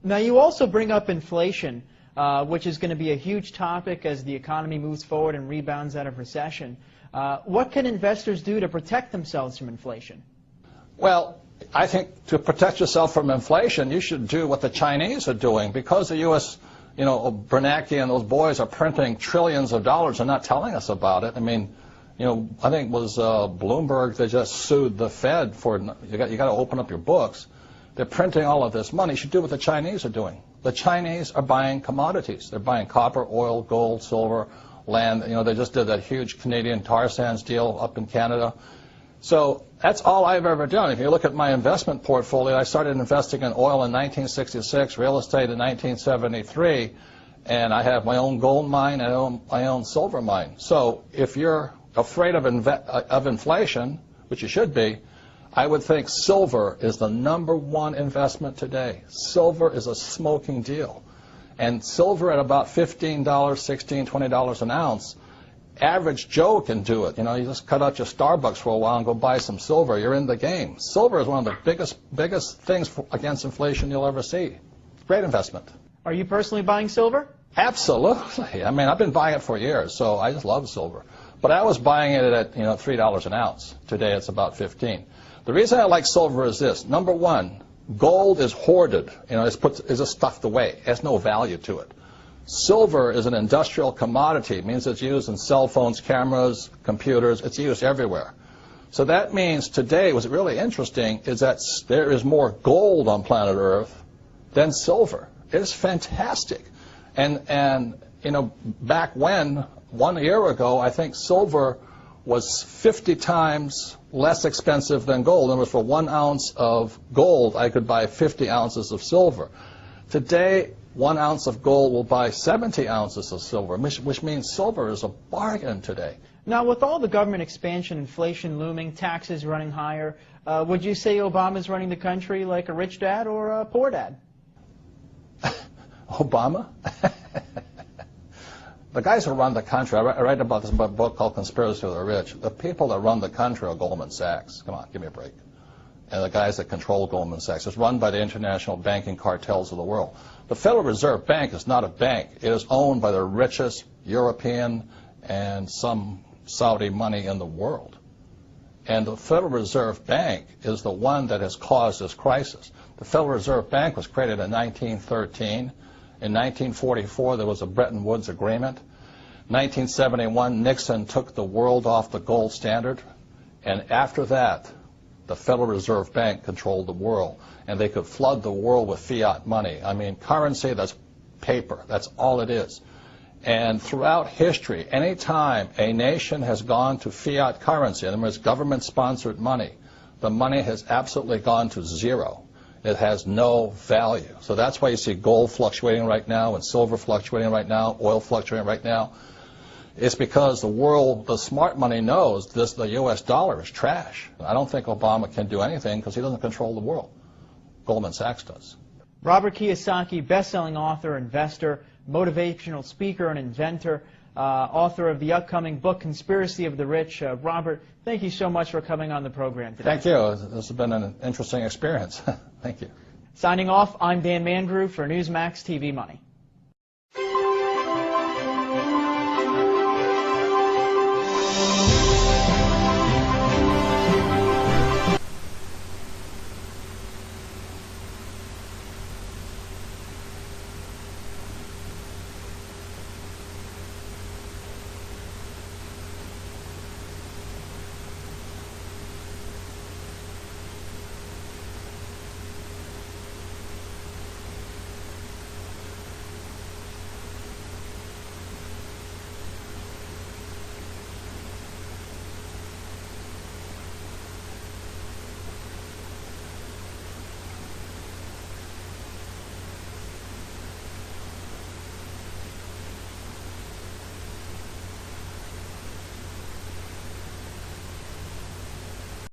Now, you also bring up inflation, which is going to be a huge topic as the economy moves forward and rebounds out of recession. What can investors do to protect themselves from inflation? Well, I think to protect yourself from inflation, you should do what the Chinese are doing. Because the U.S., Bernanke and those boys are printing trillions of dollars and not telling us about it. I mean, I think it was Bloomberg that just sued the Fed for, you got to open up your books. They're printing all of this money. You should do what the Chinese are doing. The Chinese are buying commodities. They're buying copper, oil, gold, silver, land. They just did that huge Canadian tar sands deal up in Canada. So that's all I've ever done. If you look at my investment portfolio, I started investing in oil in 1966, real estate in 1973, and I have my own gold mine and my own silver mine. So if you're afraid of inflation, which you should be, I would think silver is the #1 investment today. Silver is a smoking deal. And silver at about $15, $16, $20 an ounce, average Joe can do it. You just cut out your Starbucks for a while and go buy some silver. You're in the game. Silver is one of the biggest things against inflation you'll ever see. Great investment. Are you personally buying silver? Absolutely. I mean, I've been buying it for years, so I just love silver. But I was buying it at $3 an ounce. Today it's about 15. The reason I like silver is this. #1, gold is hoarded. It's just stuffed away. It has no value to it. Silver is an industrial commodity. It means it's used in cell phones, cameras, computers. It's used everywhere. So that means today, what's really interesting is that there is more gold on planet Earth than silver. It's fantastic. And back when, 1 year ago, I think silver was 50 times less expensive than gold. In other words, for 1 ounce of gold, I could buy 50 ounces of silver. Today, 1 ounce of gold will buy 70 ounces of silver, which means silver is a bargain today. Now, with all the government expansion, inflation looming, taxes running higher, would you say Obama's running the country like a rich dad or a poor dad? Obama? The guys who run the country, I write about this in a book called Conspiracy of the Rich. The people that run the country are Goldman Sachs. Come on, give me a break. And the guys that control Goldman Sachs. It's run by the international banking cartels of the world. The Federal Reserve Bank is not a bank. It is owned by the richest European and some Saudi money in the world. And the Federal Reserve Bank is the one that has caused this crisis. The Federal Reserve Bank was created in 1913. In 1944, there was a Bretton Woods Agreement. 1971, Nixon took the world off the gold standard. And after that, the Federal Reserve Bank controlled the world. And they could flood the world with fiat money. I mean, currency, that's paper. That's all it is. And throughout history, any time a nation has gone to fiat currency, in other words, government-sponsored money, the money has absolutely gone to zero. It has no value. So that's why you see gold fluctuating right now and silver fluctuating right now, oil fluctuating right now. It's because the world, the smart money knows the U.S. dollar is trash. I don't think Obama can do anything because he doesn't control the world. Goldman Sachs does. Robert Kiyosaki, best-selling author, investor, motivational speaker, and inventor, author of the upcoming book, Conspiracy of the Rich. Robert, thank you so much for coming on the program today. Thank you. This has been an interesting experience. Thank you. Signing off, I'm Dan Mandrew for Newsmax TV Money.